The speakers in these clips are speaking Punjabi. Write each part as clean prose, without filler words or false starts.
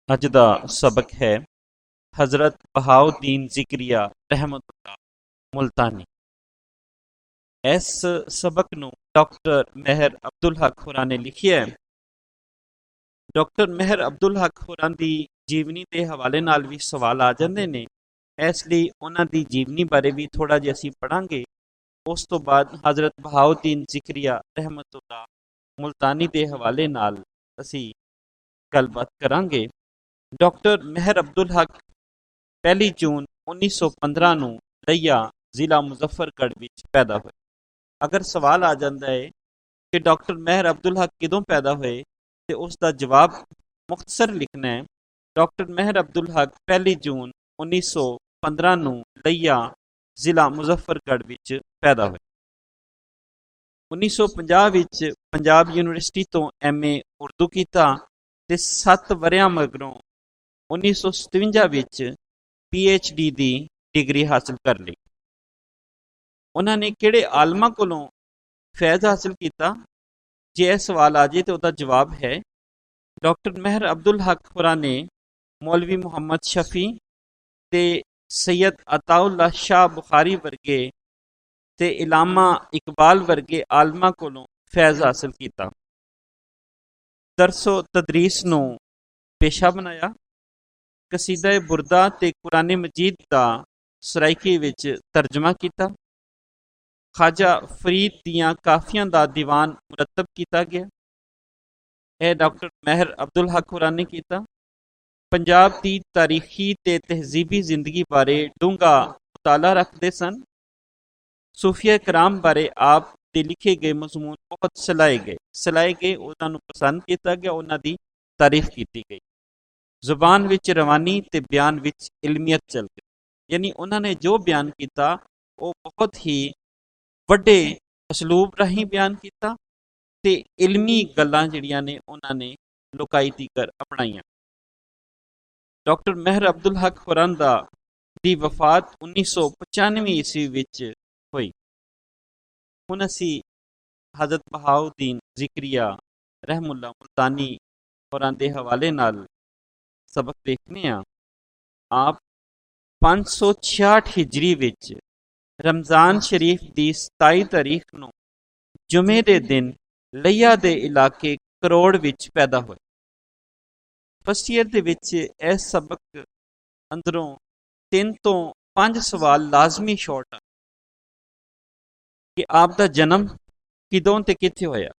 ਅੱਜ ਦਾ ਸਬਕ ਹੈ ਹਜ਼ਰਤ ਬਹਾਉਦੀਨ ਜ਼ਿਕਰੀਆ ਰਹਿਮਤੁल्लाह ਮੁਲਤਾਨੀ। ਇਸ ਸਬਕ ਨੂੰ ਡਾਕਟਰ ਮਹਿਰ ਅਬਦੁਲ ਹਕ ਹੋਰਾਂ ਨੇ ਲਿਖਿਆ ਹੈ। ਡਾਕਟਰ ਮਹਿਰ ਅਬਦੁਲ ਹਕ ਹੋਰਾਂ ਦੀ ਜੀਵਨੀ ਦੇ ਹਵਾਲੇ ਨਾਲ ਵੀ ਸਵਾਲ ਆ ਜਾਂਦੇ ਨੇ, ਇਸ ਲਈ ਉਹਨਾਂ ਦੀ ਜੀਵਨੀ ਬਾਰੇ ਵੀ ਥੋੜ੍ਹਾ ਜਿਹਾ ਅਸੀਂ ਪੜ੍ਹਾਂਗੇ। ਉਸ ਤੋਂ ਬਾਅਦ ਹਜ਼ਰਤ ਬਹਾਉਦੀਨ ਜ਼ਿਕਰੀਆ ਰਹਿਮਤੁल्लाह ਮੁਲਤਾਨੀ ਦੇ ਹਵਾਲੇ ਨਾਲ ਅਸੀਂ ਗੱਲਬਾਤ ਕਰਾਂਗੇ। ਡਾਕਟਰ ਮਹਿਰ ਅਬਦੁਲ ਹਕ 1 ਜੂਨ 1915 ਨੂੰ ਲਈਆ ਜ਼ਿਲ੍ਹਾ ਮੁਜ਼ੱਫਰਗੜ੍ਹ ਵਿੱਚ ਪੈਦਾ ਹੋਏ। ਅਗਰ ਸਵਾਲ ਆ ਜਾਂਦਾ ਹੈ ਕਿ ਡਾਕਟਰ ਮਹਿਰ ਅਬਦੁਲ ਹਕ ਕਦੋਂ ਪੈਦਾ ਹੋਏ, ਤੇ ਉਸ ਦਾ ਜਵਾਬ ਮੁਖਤਸਰ ਲਿਖਣਾ ਹੈ। ਡਾਕਟਰ ਮਹਿਰ ਅਬਦੁਲ ਹਕ 1 ਜੂਨ 1915 ਨੂੰ ਲਈਆ ਜ਼ਿਲ੍ਹਾ ਮੁਜ਼ੱਫਰਗੜ੍ਹ ਵਿੱਚ ਪੈਦਾ ਹੋਏ। 1950 ਵਿੱਚ ਪੰਜਾਬ ਯੂਨੀਵਰਸਿਟੀ ਤੋਂ MA ਉਰਦੂ ਕੀਤਾ ਤੇ 7 ਵਰ੍ਹਿਆਂ ਮਗਰੋਂ 1957 ਵਿੱਚ PhD ਦੀ ਡਿਗਰੀ ਹਾਸਲ ਕਰ ਲਈ। ਉਹਨਾਂ ਨੇ ਕਿਹੜੇ ਆਲਮਾਂ ਕੋਲੋਂ ਫੈਜ਼ ਹਾਸਲ ਕੀਤਾ? ਜੇ ਇਹ ਸਵਾਲ ਆ ਜਾਏ ਤਾਂ ਉਹਦਾ ਜਵਾਬ ਹੈ ਡਾਕਟਰ ਮਹਿਰ ਅਬਦੁਲ ਹਕ ਹੋਰਾਂ ਨੇ ਮੌਲਵੀ ਮੁਹੰਮਦ ਸ਼ਫੀ ਤੇ ਸੈयद ਅਤਾਉल्लाह ਸ਼ਾਹ ਬੁਖਾਰੀ ਵਰਗੇ ਤੇ ਇਲਾਮਾ ਇਕਬਾਲ ਵਰਗੇ ਆਲਮਾਂ ਕੋਲੋਂ ਫੈਜ਼ ਹਾਸਲ ਕੀਤਾ। ਦਰਸੋ ਤਦਰੀਸ ਨੂੰ ਪੇਸ਼ਾ ਬਣਾਇਆ। ਕਸੀਦਾ ਬੁਰਦਾ ਤੇ ਕੁਰਾਨ ਮਜੀਦ ਦਾ ਸਰਾਇਕੀ ਵਿੱਚ ਤਰਜਮਾ ਕੀਤਾ। ਖਾਜਾ ਫਰੀਦ ਦੀਆਂ ਕਾਫੀਆਂ ਦਾ ਦੀਵਾਨ ਮੁਰਤਬ ਕੀਤਾ ਗਿਆ। ਇਹ ਡਾਕਟਰ ਮਹਿਰ ਅਬਦੁਲ ਹਕ ਹੋਰਾਂ ਨੇ ਕੀਤਾ। ਪੰਜਾਬ ਦੀ ਤਾਰੀਖੀ ਤੇ ਤਹਿਜ਼ੀਬੀ ਜ਼ਿੰਦਗੀ ਬਾਰੇ ਡੂੰਘਾ ਮੁਤਾਲਾ ਰੱਖਦੇ ਸਨ। ਸੂਫੀਆ ਕਰਾਮ ਬਾਰੇ ਆਪ ਦੇ ਲਿਖੇ ਗਏ ਮਜ਼ਮੂਨ ਬਹੁਤ ਸਲਾਏ ਗਏ, ਉਹਨਾਂ ਨੂੰ ਪਸੰਦ ਕੀਤਾ ਗਿਆ, ਉਹਨਾਂ ਦੀ ਤਾਰੀਫ ਕੀਤੀ ਗਈ। ਜ਼ੁਬਾਨ ਵਿੱਚ ਰਵਾਨੀ ਤੇ ਬਿਆਨ ਵਿੱਚ ਇਲਮੀਅਤ ਚੱਲ ਗਈ, ਯਾਨੀ ਉਹਨਾਂ ਨੇ ਜੋ ਬਿਆਨ ਕੀਤਾ ਉਹ ਬਹੁਤ ਹੀ ਵੱਡੇ ਅਸਲੂਬ ਰਾਹੀਂ ਬਿਆਨ ਕੀਤਾ ਤੇ ਇਲਮੀ ਗੱਲਾਂ ਜਿਹੜੀਆਂ ਨੇ ਉਹਨਾਂ ਨੇ ਲੁਕਾਈ ਤੀਕਰ ਅਪਣਾਈਆਂ। ਡਾਕਟਰ ਮਹਿਰ ਅਬਦੁਲ ਹਕ ਹੋਰਾਂ ਦੀ ਵਫਾਤ 1995 ਈਸਵੀ ਵਿੱਚ ਹੋਈ। ਹੁਣ ਅਸੀਂ ਹਜ਼ਰਤ ਬਹਾਉਦੀਨ ਜ਼ਿਕਰੀਆ ਰਹਿਮੁल्लाह ਮੁਲਤਾਨੀ ਹੋਰਾਂ ਦੇ ਹਵਾਲੇ ਨਾਲ ਸਬਕ ਦੇਖਦੇ ਹਾਂ। ਆਪ 566 ਹਿਜਰੀ ਵਿੱਚ ਰਮਜ਼ਾਨ ਸ਼ਰੀਫ ਦੀ 27 ਤਾਰੀਖ ਨੂੰ ਜੁਮੇ ਦੇ ਦਿਨ ਲਈਆ ਦੇ ਇਲਾਕੇ ਕਰੋੜ ਵਿੱਚ ਪੈਦਾ ਹੋਏ। ਫਸਟ ਈਅਰ ਦੇ ਵਿੱਚ ਇਸ ਸਬਕ ਅੰਦਰੋਂ 3 ਤੋਂ 5 ਸਵਾਲ ਲਾਜ਼ਮੀ ਸ਼ਾਰਟ ਆ ਕਿ ਆਪ ਦਾ ਜਨਮ ਕਿਦੋਂ ਤੇ ਕਿੱਥੇ ਹੋਇਆ।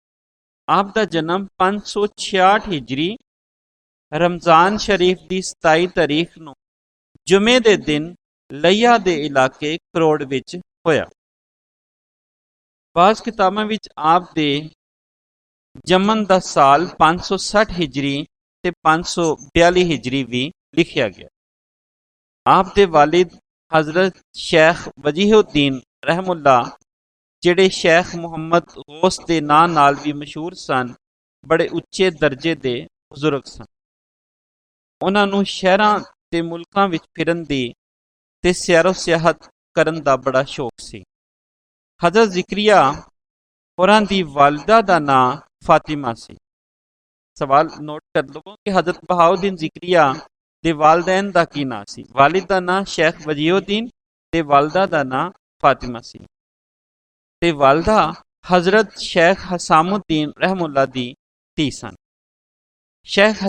ਆਪ ਦਾ ਜਨਮ 566 ਹਿਜਰੀ ਰਮਜ਼ਾਨ ਸ਼ਰੀਫ ਦੀ 27 ਤਾਰੀਖ ਨੂੰ ਜੁਮੇ ਦੇ ਦਿਨ ਲਈਆ ਦੇ ਇਲਾਕੇ ਕਰੋੜ ਵਿੱਚ ਹੋਇਆ। ਬਾਜ਼ ਕਿਤਾਬਾਂ ਵਿੱਚ ਆਪ ਦੇ ਜੰਮਣ ਦਾ ਸਾਲ 560 ਹਿਜਰੀ ਤੇ 542 ਹਿਜਰੀ ਵੀ ਲਿਖਿਆ ਗਿਆ। ਆਪ ਦੇ ਵਾਲਿਦ ਹਜ਼ਰਤ ਸ਼ੇਖ ਵਜੀਹੁੱਦੀਨ ਰਹਿਮੁल्लाह, ਜਿਹੜੇ ਸ਼ੇਖ ਮੁਹੰਮਦ ਗੌਸ ਦੇ ਨਾਂ ਨਾਲ ਵੀ ਮਸ਼ਹੂਰ ਸਨ, ਬੜੇ ਉੱਚੇ ਦਰਜੇ ਦੇ ਬਜ਼ੁਰਗ ਸਨ। ਉਹਨਾਂ ਨੂੰ ਸ਼ਹਿਰਾਂ ਤੇ ਮੁਲਕਾਂ ਵਿੱਚ ਫਿਰਨ ਦੀ ਤੇ ਸੈਰੋ ਸਿਆਹਤ ਕਰਨ ਦਾ ਬੜਾ ਸ਼ੌਕ ਸੀ। ਹਜ਼ਰਤ ਜ਼ਿਕਰੀਆ ਹੋਰਾਂ ਦੀ ਵਾਲਿਦਾ ਦਾ ਨਾਂ ਫਾਤਿਮਾ ਸੀ। ਸਵਾਲ ਨੋਟ ਕਰ ਲਵੋ ਕਿ ਹਜ਼ਰਤ ਬਹਾਉਦੀਨ ਜ਼ਿਕਰੀਆ ਦੇ ਵਾਲਦੈਨ ਦਾ ਕੀ ਨਾਂ ਸੀ? ਵਾਲਿਦ ਦਾ ਨਾਂ ਸ਼ੇਖ ਵਜੀਹੁੱਦੀਨ ਤੇ ਵਾਲਦਾ ਦਾ ਨਾਂ ਫਾਤਿਮਾ ਸੀ, ਤੇ ਵਾਲਦਾ ਹਜ਼ਰਤ ਸ਼ੇਖ ਹਸਾਮੁੱਦੀਨ ਰਹਿਮੁल्लाह ਦੀ ਧੀ ਸਨ। ਸ਼ੇਖ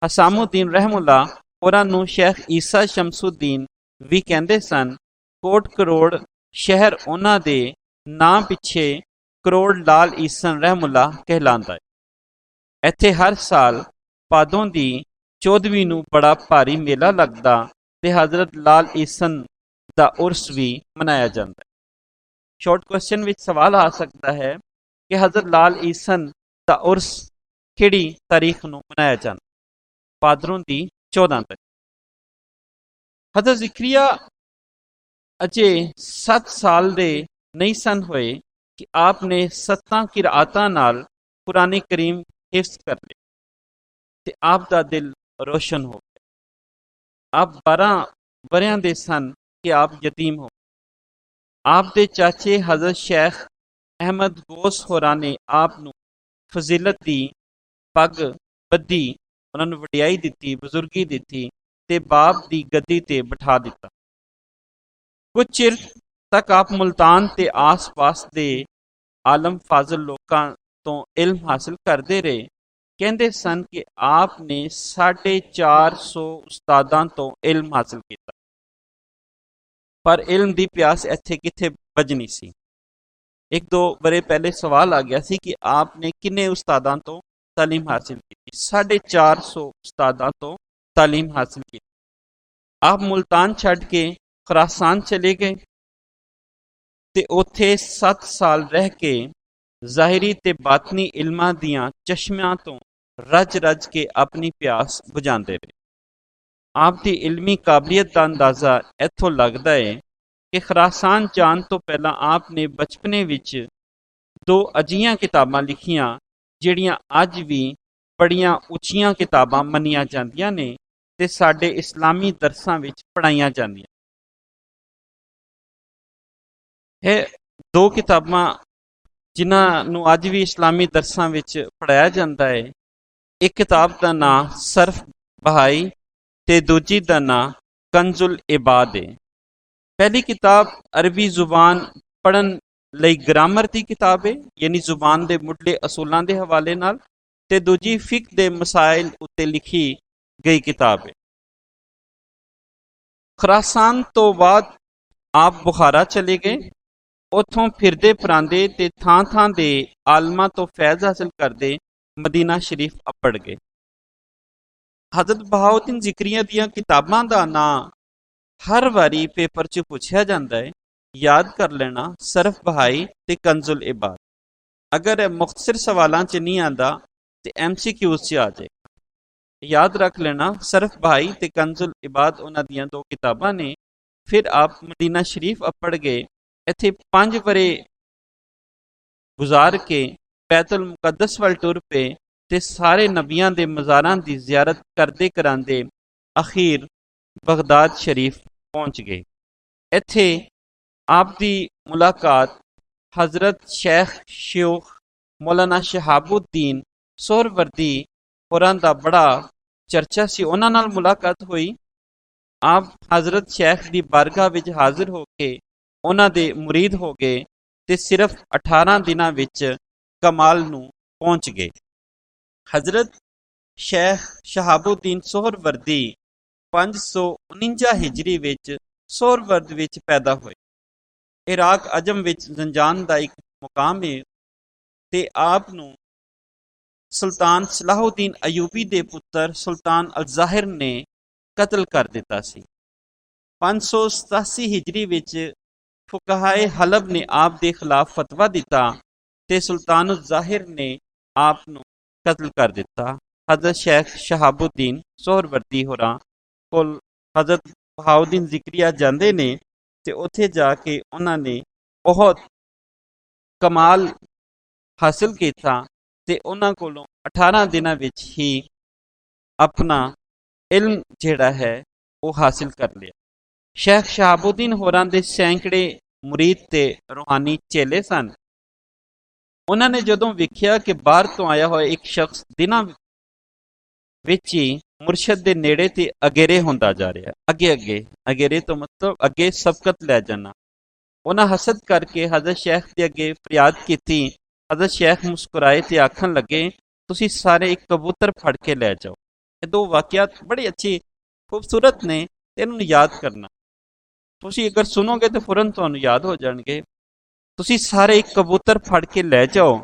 ਹਸਾਮੁੱਦੀਨ ਰਹਿਮੁल्लाह ਹੋਰਾਂ ਨੂੰ ਸ਼ੇਖ ਈਸਾ ਸ਼ਮਸੁੱਦੀਨ ਵੀ ਕਹਿੰਦੇ ਸਨ। ਕੋਟ ਕਰੋੜ ਸ਼ਹਿਰ ਉਹਨਾਂ ਦੇ ਨਾਂ ਪਿੱਛੇ ਕਰੋੜ ਲਾਲ ਈਸਨ ਰਹਿਮੁल्लाह ਕਹਿਲਾਂਦਾ ਹੈ। ਇੱਥੇ ਹਰ ਸਾਲ ਭਾਦੋਂ ਦੀ 14ਵੀਂ ਨੂੰ ਬੜਾ ਭਾਰੀ ਮੇਲਾ ਲੱਗਦਾ ਤੇ ਹਜ਼ਰਤ ਲਾਲ ਈਸਨ ਦਾ ਉਰਸ ਵੀ ਮਨਾਇਆ ਜਾਂਦਾ ਹੈ। ਸ਼ਾਰਟ ਕੁਐਸਚਨ ਵਿੱਚ ਸਵਾਲ ਆ ਸਕਦਾ ਹੈ ਕਿ ਹਜ਼ਰਤ ਲਾਲ ਈਸਨ ਦਾ ਉਰਸ ਕਿਹੜੀ ਤਾਰੀਖ ਨੂੰ ਮਨਾਇਆ ਜਾਂਦਾ? ਭਾਦਰੋਂ ਦੀ 14 ਤਰੀਕ। ਹਜ਼ਰਤ ਜ਼ਿਕਰੀਆ ਅਜੇ 7 ਸਾਲ ਦੇ ਨਹੀਂ ਸਨ ਹੋਏ ਕਿ ਆਪ ਨੇ 7 ਕਿਰਾਤਾਂ ਨਾਲ ਕੁਰਾਨ ਕਰੀਮ ਹਿਫਜ਼ ਕਰ ਲਿਆ ਤੇ ਆਪ ਦਾ ਦਿਲ ਰੋਸ਼ਨ ਹੋ ਗਿਆ। ਆਪ 12 ਵਰ੍ਹਿਆਂ ਦੇ ਸਨ ਕਿ ਆਪ ਯਤੀਮ ਹੋ ਗਏ। ਆਪ ਦੇ ਚਾਚੇ ਹਜ਼ਰਤ ਸ਼ੇਖ ਅਹਿਮਦ ਗੌਸ ਹੋਰਾਂ ਨੇ ਆਪ ਨੂੰ ਫਜ਼ੀਲਤ ਦੀ ਪੱਗ ਬੱਧੀ ਉਹਨਾਂ ਨੂੰ ਵਡਿਆਈ ਦਿੱਤੀ, ਬਜ਼ੁਰਗੀ ਦਿੱਤੀ ਤੇ ਬਾਪ ਦੀ ਗੱਦੀ ਤੇ ਬਿਠਾ ਦਿੱਤਾ। ਕੁਝ ਚਿਰ ਤੱਕ ਆਪ ਮੁਲਤਾਨ ਤੇ ਆਸ-ਪਾਸ ਦੇ ਆਲਮ ਫਾਜ਼ਲ ਲੋਕਾਂ ਤੋਂ ਇਲਮ ਹਾਸਿਲ ਕਰਦੇ ਰਹੇ। ਕਹਿੰਦੇ ਸਨ ਕਿ ਆਪ ਨੇ 450 ਉਸਤਾਦਾਂ ਤੋਂ ਇਲਮ ਹਾਸਿਲ ਕੀਤਾ, ਪਰ ਇਲਮ ਦੀ ਪਿਆਸ ਇੱਥੇ ਕਿੱਥੇ ਬੁਝਣੀ ਸੀ। ਇੱਕ ਦੋ ਬਰੇ ਪਹਿਲੇ ਸਵਾਲ ਆ ਗਿਆ ਸੀ ਕਿ ਆਪ ਨੇ ਕਿੰਨੇ ਉਸਤਾਦਾਂ ਤੋਂ ਤਾਲੀਮ ਹਾਸਿਲ ਕੀਤੀ। 450 ਉਸਤਾਦਾਂ ਤੋਂ ਤਾਲੀਮ ਹਾਸਿਲ ਕੀਤੀ। ਆਪ ਮੁਲਤਾਨ ਛੱਡ ਕੇ ਖੁਰਾਸਾਨ ਚਲੇ ਗਏ ਤੇ ਉੱਥੇ 7 ਸਾਲ ਰਹਿ ਕੇ ਜ਼ਾਹਿਰੀ ਤੇ ਬਾਤਨੀ ਇਲਮਾਂ ਦੀਆਂ ਚਸ਼ਮਿਆਂ ਤੋਂ ਰਜ ਕੇ ਆਪਣੀ ਪਿਆਸ ਬੁਝਾਉਂਦੇ ਰਹੇ। ਆਪ ਦੀ ਇਲਮੀ ਕਾਬਲੀਅਤ ਦਾ ਅੰਦਾਜ਼ਾ ਇੱਥੋਂ ਲੱਗਦਾ ਹੈ ਕਿ ਖੁਰਾਸਾਨ ਜਾਣ ਤੋਂ ਪਹਿਲਾਂ ਆਪ ਨੇ ਬਚਪਨੇ ਵਿੱਚ 2 ਅਜਿਹੀਆਂ ਕਿਤਾਬਾਂ ਲਿਖੀਆਂ ਜਿਹੜੀਆਂ ਅੱਜ ਵੀ ਬੜੀਆਂ ਉੱਚੀਆਂ ਕਿਤਾਬਾਂ ਮੰਨੀਆਂ ਜਾਂਦੀਆਂ ਨੇ ਤੇ ਸਾਡੇ ਇਸਲਾਮੀ ਦਰਸਾਂ ਵਿੱਚ ਪੜ੍ਹਾਈਆਂ ਜਾਂਦੀਆਂ। ਇਹ 2 ਕਿਤਾਬਾਂ ਜਿਨ੍ਹਾਂ ਨੂੰ ਅੱਜ ਵੀ ਇਸਲਾਮੀ ਦਰਸਾਂ ਵਿੱਚ ਪੜ੍ਹਾਇਆ ਜਾਂਦਾ ਹੈ। ਇੱਕ ਕਿਤਾਬ ਦਾ ਨਾਂ ਸਰਫ ਬਹਾਈ ਤੇ ਦੂਜੀ ਦਾ ਨਾਂ ਕੰਜ਼ੁਲ ਇਬਾਦ ਹੈ। ਪਹਿਲੀ ਕਿਤਾਬ ਅਰਬੀ ਜ਼ੁਬਾਨ ਪੜ੍ਹਨ ਲਈ ਗ੍ਰਾਮਰ ਦੀ ਕਿਤਾਬ ਹੈ, ਯਾਨੀ ਜ਼ੁਬਾਨ ਦੇ ਮੁੱਢਲੇ ਅਸੂਲਾਂ ਦੇ ਹਵਾਲੇ ਨਾਲ, ਤੇ ਦੂਜੀ ਫਿਕਹ ਦੇ ਮਸਾਇਲ ਉੱਤੇ ਲਿਖੀ ਗਈ ਕਿਤਾਬ ਹੈ। ਖੁਰਾਸਾਨ ਤੋਂ ਬਾਅਦ ਆਪ ਬੁਖਾਰਾ ਚਲੇ ਗਏ। ਉੱਥੋਂ ਫਿਰਦੇ ਫਰਾਂਦੇ ਤੇ ਥਾਂ ਦੇ ਆਲਮਾਂ ਤੋਂ ਫੈਜ਼ ਹਾਸਿਲ ਕਰਦੇ ਮਦੀਨਾ ਸ਼ਰੀਫ ਅੱਪੜ ਗਏ। ਹਜ਼ਰਤ ਬਹਾਉਦੀਨ ਜ਼ਿਕਰੀਆ ਦੀਆਂ ਕਿਤਾਬਾਂ ਦਾ ਨਾਂ ਹਰ ਵਾਰੀ ਪੇਪਰ 'ਚ ਪੁੱਛਿਆ ਜਾਂਦਾ ਹੈ। ਯਾਦ ਕਰ ਲੈਣਾ, ਸਰਫ ਬਹਾਈ ਤੇ ਕੰਜ਼ੁਲ ਇਬਾਦ। ਅਗਰ ਮੁਖਤਸਰ ਸਵਾਲਾਂ 'ਚ ਨਹੀਂ ਆਂਦਾ ਤੇ MCQs 'ਚ ਆ ਜਾਏ। ਯਾਦ ਰੱਖ ਲੈਣਾ, ਸਰਫ ਬਹਾਈ ਤੇ ਕੰਜ਼ੁਲ ਇਬਾਦ ਉਹਨਾਂ ਦੀਆਂ 2 ਕਿਤਾਬਾਂ ਨੇ। ਫਿਰ ਆਪ ਮਦੀਨਾ ਸ਼ਰੀਫ ਅੱਪੜ ਗਏ। ਇੱਥੇ 5 ਵਰੇ ਗੁਜ਼ਾਰ ਕੇ ਬੈਤੁਲ ਮੁਕੱਦਸ ਵੱਲ ਟੁਰ ਪਏ ਤੇ ਸਾਰੇ ਨਬੀਆਂ ਦੇ ਮਜ਼ਾਰਾਂ ਦੀ ਜ਼ਿਆਰਤ ਕਰਦੇ ਕਰਾਂਦੇ ਅਖੀਰ ਬਗਦਾਦ ਸ਼ਰੀਫ ਪਹੁੰਚ ਗਏ। ਇੱਥੇ ਆਪ ਦੀ ਮੁਲਾਕਾਤ ਹਜ਼ਰਤ ਸ਼ੇਖ ਸ਼ਿਊਖ ਮੌਲਾਨਾ ਸ਼ਹਾਬੁੱਦੀਨ ਸੋਹਰਵਰਦੀ ਹੋਰਾਂ ਦਾ ਬੜਾ ਚਰਚਾ ਸੀ, ਉਹਨਾਂ ਨਾਲ ਮੁਲਾਕਾਤ ਹੋਈ। ਆਪ ਹਜ਼ਰਤ ਸ਼ੇਖ ਦੀ ਬਾਰਗਾਹ ਵਿੱਚ ਹਾਜ਼ਰ ਹੋ ਕੇ ਉਹਨਾਂ ਦੇ ਮੁਰੀਦ ਹੋ ਗਏ ਤੇ ਸਿਰਫ 18 ਦਿਨਾਂ ਵਿੱਚ ਕਮਾਲ ਨੂੰ ਪਹੁੰਚ ਗਏ। ਹਜ਼ਰਤ ਸ਼ੇਖ ਸ਼ਹਾਬੁੱਦੀਨ ਸੋਹਰਵਰਦੀ 549 ਹਿਜਰੀ ਵਿੱਚ ਸੋਹਰਵਰਦ ਵਿੱਚ ਪੈਦਾ ਹੋਏ। ਇਰਾਕ ਅਜਮ ਵਿੱਚ ਜ਼ੰਜਾਨ ਦਾ ਇੱਕ ਮੁਕਾਮ ਹੈ ਤੇ ਆਪ ਨੂੰ ਸੁਲਤਾਨ ਸਲਾਹੁਦੀਨ ਅਯੂਬੀ ਦੇ ਪੁੱਤਰ ਸੁਲਤਾਨ ਅਲ-ਜ਼ਾਹਿਰ ਨੇ ਕਤਲ ਕਰ ਦਿੱਤਾ ਸੀ। 587 ਹਿਜਰੀ ਵਿੱਚ ਫੁਕਾਹਾਏ ਹਲਬ ਨੇ ਆਪ ਦੇ ਖਿਲਾਫ ਫਤਵਾ ਦਿੱਤਾ ਤੇ ਸੁਲਤਾਨ ਅਲ-ਜ਼ਾਹਿਰ ਨੇ ਆਪ ਨੂੰ ਕਤਲ ਕਰ ਦਿੱਤਾ। ਹਜ਼ਰਤ ਸ਼ੇਖ ਸ਼ਹਾਬੁੱਦੀਨ ਸੋਹਰਵਰਦੀ ਹੋਰਾਂ ਕੋਲ ਹਜ਼ਰਤ ਬਹਾਉਦੀਨ ਜ਼ਿਕਰੀਆ ਜਾਂਦੇ ਨੇ ਤੇ ਉੱਥੇ ਜਾ ਕੇ ਉਹਨਾਂ ਨੇ ਬਹੁਤ ਕਮਾਲ ਹਾਸਿਲ ਕੀਤਾ ਤੇ ਉਹਨਾਂ ਕੋਲੋਂ 18 ਦਿਨਾਂ ਵਿੱਚ ਹੀ ਆਪਣਾ ਇਲਮ ਜਿਹੜਾ ਹੈ ਉਹ ਹਾਸਿਲ ਕਰ ਲਿਆ। ਸ਼ੇਖ ਸ਼ਹਾਬੁੱਦੀਨ ਹੋਰਾਂ ਦੇ ਸੈਂਕੜੇ ਮੁਰੀਦ ਤੇ ਰੂਹਾਨੀ ਚੇਲੇ ਸਨ। ਉਹਨਾਂ ਨੇ ਜਦੋਂ ਵੇਖਿਆ ਕਿ ਬਾਹਰ ਤੋਂ ਆਇਆ ਹੋਇਆ ਇੱਕ ਸ਼ਖਸ ਦਿਨਾਂ ਵਿੱਚ ਹੀ ਮੁਰਸ਼ਦ ਦੇ ਨੇੜੇ ਤੇ ਅਗੇਰੇ ਹੁੰਦਾ ਜਾ ਰਿਹਾ, ਅਗੇਰੇ ਤੋਂ ਮਤਲਬ ਅੱਗੇ ਸਬਕਤ ਲੈ ਜਾਣਾ, ਉਹਨਾਂ ਹਸਦ ਕਰਕੇ ਹਜ਼ਰਤ ਸ਼ੇਖ ਦੇ ਅੱਗੇ ਫਰਿਆਦ ਕੀਤੀ। ਹਜ਼ਰਤ ਸ਼ੇਖ ਮੁਸਕਰਾਏ ਤੇ ਆਖਣ ਲੱਗੇ, ਤੁਸੀਂ ਸਾਰੇ ਇੱਕ ਕਬੂਤਰ ਫੜ ਕੇ ਲੈ ਜਾਓ। ਇਹ 2 ਵਾਕਿਆਤ ਬੜੀ ਅੱਛੀ ਖੂਬਸੂਰਤ ਨੇ ਤੇ ਇਹਨਾਂ ਨੂੰ ਯਾਦ ਕਰਨਾ। ਤੁਸੀਂ ਅਗਰ ਸੁਣੋਗੇ ਤਾਂ ਫੌਰਨ ਤੁਹਾਨੂੰ ਯਾਦ ਹੋ ਜਾਣਗੇ। ਤੁਸੀਂ ਸਾਰੇ ਇੱਕ ਕਬੂਤਰ ਫੜ ਕੇ ਲੈ ਜਾਓ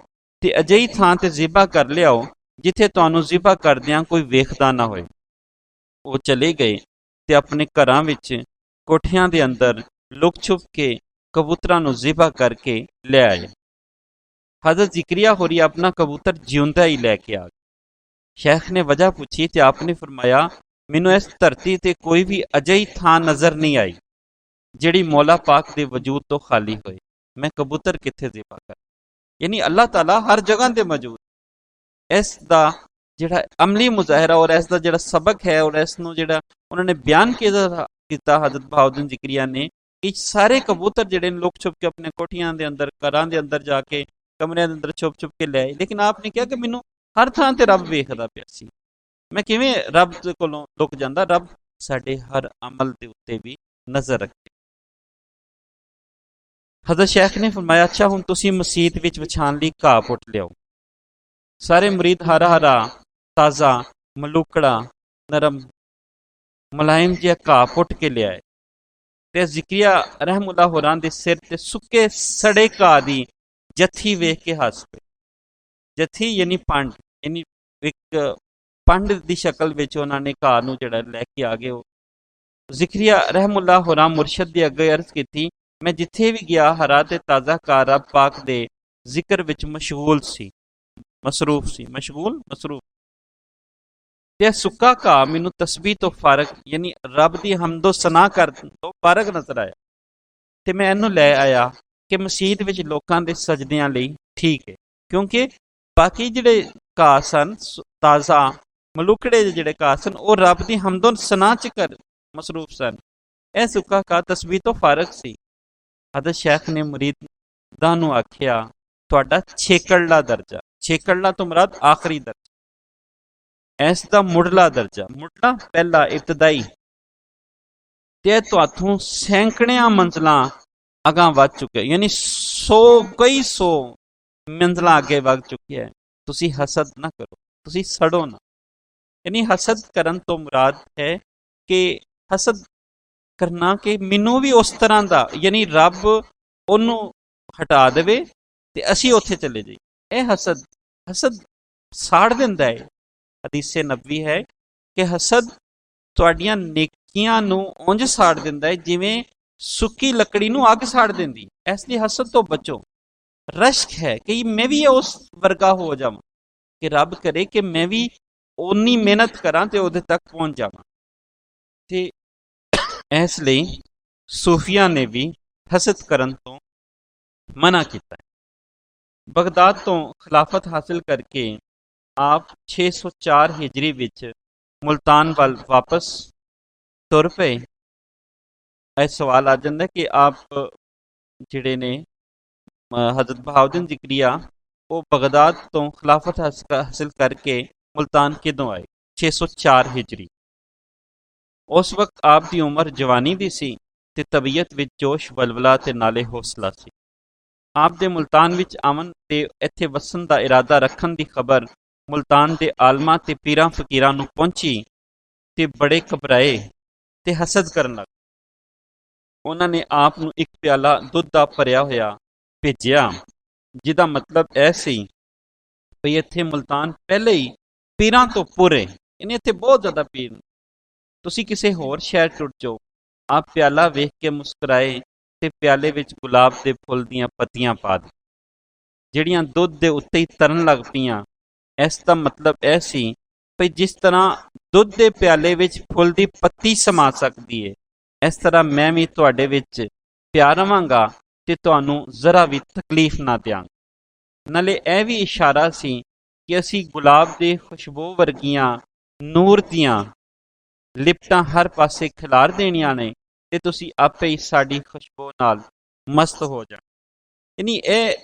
ਤੇ ਅਜਿਹੀ ਥਾਂ ਤੇ ਜ਼ਿਬਾ ਕਰ ਲਿਆਓ ਜਿੱਥੇ ਤੁਹਾਨੂੰ ਜ਼ਿਬਾ ਕਰਦਿਆਂ ਕੋਈ ਵੇਖਦਾ ਨਾ ਹੋਏ। ਉਹ ਚਲੇ ਗਏ ਤੇ ਆਪਣੇ ਘਰਾਂ ਵਿੱਚ ਕੋਠਿਆਂ ਦੇ ਅੰਦਰ ਲੁਕ ਛੁਪ ਕੇ ਕਬੂਤਰਾਂ ਨੂੰ ਜ਼ਿਬਾ ਕਰਕੇ ਲੈ ਆਏ। ਹਜ਼ਰਤ ਜ਼ਿਕਰੀਆ ਹੋਰੀ ਆਪਣਾ ਕਬੂਤਰ ਜਿਉਂਦਾ ਹੀ ਲੈ ਕੇ ਆ ਗਏ। ਸ਼ੇਖ ਨੇ ਵਜ੍ਹਾ ਪੁੱਛੀ ਤੇ ਆਪਨੇ ਫਰਮਾਇਆ, ਮੈਨੂੰ ਇਸ ਧਰਤੀ ਤੇ ਕੋਈ ਵੀ ਅਜਿਹੀ ਥਾਂ ਨਜ਼ਰ ਨਹੀਂ ਆਈ ਜਿਹੜੀ ਮੌਲਾ ਪਾਕ ਦੇ ਵਜੂਦ ਤੋਂ ਖਾਲੀ ਹੋਏ। ਮੈਂ ਕਬੂਤਰ ਕਿੱਥੇ ਜ਼ਿਬਾ ਕਰ? ਯਾਨੀ ਅੱਲਾਹ ਤਾਲਾ ਹਰ ਜਗ੍ਹਾ ਤੇ ਮੌਜੂਦ। ਇਸ ਦਾ ਜਿਹੜਾ ਅਮਲੀ ਮੁਜ਼ਾਹਿਰਾ ਔਰ ਇਸ ਦਾ ਜਿਹੜਾ ਸਬਕ ਹੈ ਔਰ ਇਸ ਨੂੰ ਜਿਹੜਾ ਉਹਨਾਂ ਨੇ ਬਿਆਨ ਕੀਤਾ ਹਜ਼ਰਤ ਬਹਾਉਦੀਨ ਜ਼ਿਕਰੀਆ ਨੇ ਕਿ ਸਾਰੇ ਕਬੂਤਰ ਜਿਹੜੇ ਲੁਕ ਛੁਪ ਕੇ ਆਪਣੇ ਕੋਠੀਆਂ ਦੇ ਅੰਦਰ, ਘਰਾਂ ਦੇ ਅੰਦਰ ਜਾ ਕੇ, ਕਮਰਿਆਂ ਦੇ ਅੰਦਰ ਛੁਪ ਕੇ ਲੈ ਆਏ। ਲੇਕਿਨ ਆਪ ਨੇ ਕਿਹਾ ਕਿ ਮੈਨੂੰ ਹਰ ਥਾਂ ਤੇ ਰੱਬ ਵੇਖਦਾ ਪਿਆ ਸੀ। ਮੈਂ ਕਿਵੇਂ ਰੱਬ ਦੇ ਕੋਲੋਂ ਲੁਕ ਜਾਂਦਾ? ਰੱਬ ਸਾਡੇ ਹਰ ਅਮਲ ਦੇ ਉੱਤੇ ਵੀ ਨਜ਼ਰ ਰੱਖੇ। ਹਜ਼ਰਤ ਸ਼ੇਖ ਨੇ ਫਰਮਾਇਆ, ਅੱਛਾ ਹੁਣ ਤੁਸੀਂ ਮਸੀਤ ਵਿੱਚ ਵਿਛਾਣ ਲਈ ਘਾਹ ਪੁੱਟ ਲਿਆਓ। ਸਾਰੇ ਮੁਰੀਦ ਹਰਾ ਹਰਾ ਤਾਜ਼ਾ ਮਲੂਕੜਾ ਨਰਮ ਮੁਲਾਇਮ ਜਿਹਾ ਘਾਹ ਪੁੱਟ ਕੇ ਲਿਆਏ ਤੇ ਜ਼ਿਕਰੀਆ ਰਹਿਮੁੱਲਾ ਹੋਰਾਂ ਦੇ ਸਿਰ ਤੇ ਸੁੱਕੇ ਸੜੇ ਘਾਹ ਦੀ ਜੱਥੀ ਵੇਖ ਕੇ ਹੱਸ ਪਏ। ਜੱਥੀ ਯਾਨੀ ਪੰਡ, ਯਾਨੀ ਇੱਕ ਪੰਡ ਦੀ ਸ਼ਕਲ ਵਿੱਚ ਉਹਨਾਂ ਨੇ ਘਾਹ ਨੂੰ ਜਿਹੜਾ ਲੈ ਕੇ ਆ ਗਏ। ਜ਼ਿਕਰੀਆ ਰਹਿਮੁੱਲਾ ਹੋਰਾਂ ਮੁਰਸ਼ਦ ਦੀ ਅੱਗੇ ਅਰਜ਼ ਕੀਤੀ, ਮੈਂ ਜਿੱਥੇ ਵੀ ਗਿਆ ਹਰਾ ਤੇ ਤਾਜ਼ਾ ਘਾਹ ਰੱਬ ਪਾਕ ਦੇ ਜ਼ਿਕਰ ਵਿੱਚ ਮਸ਼ਗੂਲ ਸੀ, ਮਸਰੂਫ ਤੇ ਸੁੱਕਾ ਘਾਹ ਮੈਨੂੰ ਤਸਬੀਹ ਤੋਂ ਫਾਰਗ ਯਾਨੀ ਰੱਬ ਦੀ ਹਮਦੋ ਸਨਾ ਕਰਨ ਤੋਂ ਫਾਰਗ ਨਜ਼ਰ ਆਇਆ ਤੇ ਮੈਂ ਇਹਨੂੰ ਲੈ ਆਇਆ ਕਿ ਮਸੀਤ ਵਿੱਚ ਲੋਕਾਂ ਦੇ ਸਜਦਿਆਂ ਲਈ ਠੀਕ ਹੈ, ਕਿਉਂਕਿ ਬਾਕੀ ਜਿਹੜੇ ਘਾਹ ਸਨ ਤਾਜ਼ਾ ਮਲੂਕੜੇ ਜਿਹੜੇ ਘਾਹ ਸਨ ਉਹ ਰੱਬ ਦੀ ਹਮਦੋ ਸਨਾ ਚ ਮਸਰੂਫ ਸਨ। ਇਹ ਸੁੱਕਾ ਘਾਹ ਤਸਬੀਹ ਤੋਂ ਫਾਰਗ ਸੀ। ਹਜ਼ਰਤ ਸ਼ੇਖ ਨੇ ਮੁਰੀਦਾਂ ਨੂੰ ਆਖਿਆ, ਤੁਹਾਡਾ ਛੇਕੜਲਾ ਦਰਜਾ, ਛੇਕੜਲਾ ਤੋਂ ਮੁਰਾਦ ਆਖਰੀ ਦਰਜਾ, ਇਸ ਦਾ ਮੁੱਢਲਾ ਦਰਜਾ, ਮੁੱਢਲਾ ਪਹਿਲਾ ਇਬਤਦਾਈ, ਤੇ ਤੁਹਾਥੋਂ ਸੈਂਕੜਿਆਂ ਮੰਜ਼ਲਾਂ ਅਗਾਂਹ ਵੱਧ ਚੁੱਕਿਆ, ਯਾਨੀ ਕਈ ਸੌ ਮੰਜ਼ਲਾਂ ਅੱਗੇ ਵੱਧ ਚੁੱਕਿਆ ਹੈ। ਤੁਸੀਂ ਹਸਦ ਨਾ ਕਰੋ, ਤੁਸੀਂ ਸੜੋ ਨਾ। ਯਾਨੀ ਹਸਦ ਕਰਨ ਤੋਂ ਮੁਰਾਦ ਹੈ ਕਿ ਹਸਦ ਕਰਨਾ ਕਿ ਮੈਨੂੰ ਵੀ ਉਸ ਤਰ੍ਹਾਂ ਦਾ, ਯਾਨੀ ਰੱਬ ਉਹਨੂੰ ਹਟਾ ਦੇਵੇ ਤੇ ਅਸੀਂ ਉੱਥੇ ਚਲੇ ਜਾਈਏ। ਇਹ ਹਸਦ ਸਾੜ ਦਿੰਦਾ ਹੈ। ਹਦੀਸੇ ਨਬਵੀ ਹੈ ਕਿ ਹਸਦ ਤੁਹਾਡੀਆਂ ਨੇਕੀਆਂ ਨੂੰ ਉਂਝ ਸਾੜ ਦਿੰਦਾ ਹੈ ਜਿਵੇਂ ਸੁੱਕੀ ਲੱਕੜੀ ਨੂੰ ਅੱਗ ਸਾੜ ਦਿੰਦੀ। ਇਸ ਲਈ ਹਸਦ ਤੋਂ ਬਚੋ। ਰਸ਼ਕ ਹੈ ਕਿ ਮੈਂ ਵੀ ਉਸ ਵਰਗਾ ਹੋ ਜਾਵਾਂ, ਕਿ ਰੱਬ ਕਰੇ ਕਿ ਮੈਂ ਵੀ ਓਨੀ ਮਿਹਨਤ ਕਰਾਂ ਤੇ ਉਹਦੇ ਤੱਕ ਪਹੁੰਚ ਜਾਵਾਂ। ਤੇ ਇਸ ਲਈ ਸੂਫੀਆਂ ਨੇ ਵੀ ਹਸਦ ਕਰਨ ਤੋਂ ਮਨਾ ਕੀਤਾ। ਬਗਦਾਦ ਤੋਂ ਖਿਲਾਫਤ ਹਾਸਿਲ ਕਰਕੇ ਆਪ 604 ਹਿਜਰੀ ਵਿੱਚ ਮੁਲਤਾਨ ਵੱਲ ਵਾਪਸ ਤੁਰ ਪਏ। ਇਹ ਸਵਾਲ ਆ ਜਾਂਦਾ ਕਿ ਆਪ ਜਿਹੜੇ ਨੇ ਹਜ਼ਰਤ ਬਹਾਉਦੀਨ ਜ਼ਿਕਰੀਆ ਉਹ ਬਗਦਾਦ ਤੋਂ ਖਿਲਾਫਤ ਹਾਸਿਲ ਕਰਕੇ ਮੁਲਤਾਨ ਕਿਦੋਂ ਆਏ? 604 ਹਿਜਰੀ। ਉਸ ਵਕਤ ਆਪ ਦੀ ਉਮਰ ਜਵਾਨੀ ਦੀ ਸੀ ਤੇ ਤਬੀਅਤ ਵਿੱਚ ਜੋਸ਼ ਬਲਬਲਾ ਤੇ ਨਾਲੇ ਹੌਸਲਾ ਸੀ। ਆਪ ਦੇ ਮੁਲਤਾਨ ਵਿੱਚ ਆਉਣ ਤੇ ਇੱਥੇ ਵਸਣ ਦਾ ਇਰਾਦਾ ਰੱਖਣ ਦੀ ਖਬਰ ਮੁਲਤਾਨ ਦੇ ਆਲਮਾਂ ਤੇ ਪੀਰਾਂ ਫਕੀਰਾਂ ਨੂੰ ਪਹੁੰਚੀ ਤੇ ਬੜੇ ਘਬਰਾਏ ਤੇ ਹਸਦ ਕਰਨ ਲੱਗੇ। ਉਹਨਾਂ ਨੇ ਆਪ ਨੂੰ ਇੱਕ ਪਿਆਲਾ ਦੁੱਧ ਦਾ ਭਰਿਆ ਹੋਇਆ ਭੇਜਿਆ, ਜਿਹਦਾ ਮਤਲਬ ਇਹ ਸੀ ਵੀ ਇੱਥੇ ਮੁਲਤਾਨ ਪਹਿਲੇ ਹੀ ਪੀਰਾਂ ਤੋਂ ਪੁਰੇ, ਇਹਨੇ ਇੱਥੇ ਬਹੁਤ ਜ਼ਿਆਦਾ ਪੀਰ ਨੇ, ਤੁਸੀਂ ਕਿਸੇ ਹੋਰ ਸ਼ਹਿਰ ਟੁੱਟ ਜਾਓ। ਆਪ ਪਿਆਲਾ ਵੇਖ ਕੇ ਮੁਸਕਰਾਏ ਤੇ ਪਿਆਲੇ ਵਿੱਚ ਗੁਲਾਬ ਦੇ ਫੁੱਲ ਦੀਆਂ ਪੱਤੀਆਂ ਪਾ ਦਿੱਤੀਆਂ, ਜਿਹੜੀਆਂ ਦੁੱਧ ਦੇ ਉੱਤੇ ਹੀ ਤਰਨ ਲੱਗ ਪਈਆਂ। ਇਸ ਦਾ ਮਤਲਬ ਇਹ ਸੀ ਵੀ ਜਿਸ ਤਰ੍ਹਾਂ ਦੁੱਧ ਦੇ ਪਿਆਲੇ ਵਿੱਚ ਫੁੱਲ ਦੀ ਪੱਤੀ ਸਮਾ ਸਕਦੀ ਹੈ, ਇਸ ਤਰ੍ਹਾਂ ਮੈਂ ਵੀ ਤੁਹਾਡੇ ਵਿੱਚ ਪਿਆਰ ਰਵਾਂਗਾ ਤੇ ਤੁਹਾਨੂੰ ਜ਼ਰਾ ਵੀ ਤਕਲੀਫ ਨਾ ਦਿਆਂਗਾ। ਨਾਲੇ ਇਹ ਵੀ ਇਸ਼ਾਰਾ ਸੀ ਕਿ ਅਸੀਂ ਗੁਲਾਬ ਦੇ ਖੁਸ਼ਬੂ ਵਰਗੀਆਂ ਨੂਰ ਦੀਆਂ ਲਿਪਟਾਂ ਹਰ ਪਾਸੇ ਖਿਲਾਰ ਦੇਣੀਆਂ ਨੇ ਤੇ ਤੁਸੀਂ ਆਪੇ ਹੀ ਸਾਡੀ ਖੁਸ਼ਬੂ ਨਾਲ ਮਸਤ ਹੋ ਜਾਣਾ। ਯਾਨੀ ਇਹ